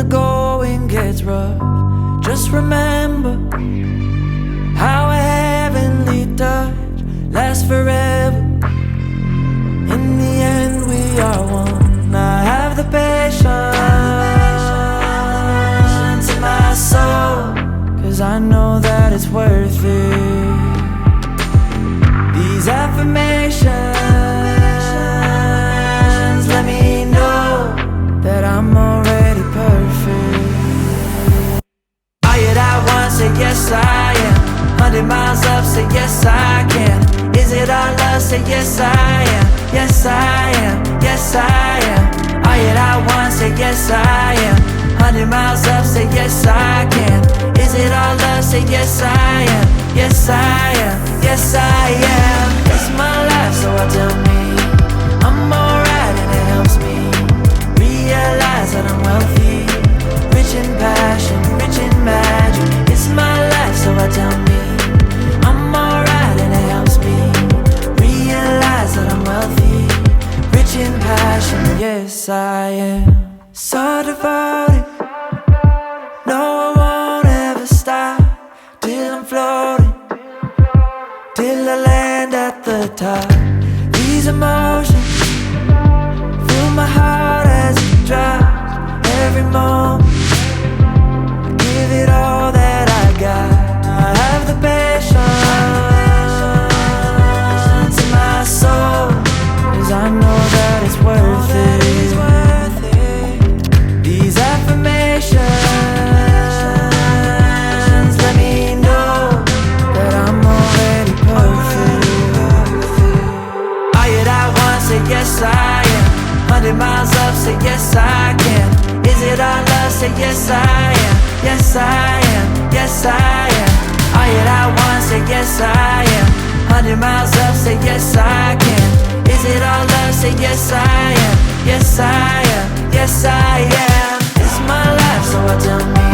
going gets rough, just remember how a heavenly touch lasts forever. In the end we are one. I have the patience in my soul, 'cause I know that it's worth it. These affirmations let me know that I'm already perfect. Are you that one? Say yes I am. 100 miles up, say yes I can. Is it our love? Say yes I am. Yes I am, yes I am. Are you that one? Say yes I am. 100 miles up, say yes I can. Is it our love? Say yes I am. Yes I am, yes I am. It's my life, so I tell me I'm alright, and it helps me realize that I'm wealthy, rich in passion, rich in magic. It's my life, so I tell me I'm alright, and it helps me realize that I'm wealthy, rich in passion. Yes I am. So devoted, no I won't ever stop till I'm floating, till I land at the top. These emotions fill my heart as it drops. Every moment I give it all that I got. I have the patience in my soul, 'cause I know that it's worth it. These affirmations let me know that I'm already perfect. Are you that one? Say yes I am. 100 miles up, say yes I can. Is it our love? Say yes I am. Yes I am, yes I am. Are you that one? Say yes I am. 100 miles up, say yes I can. Is it our love? Say yes I am. Yes I am, yes I am. It's my life, so I tell me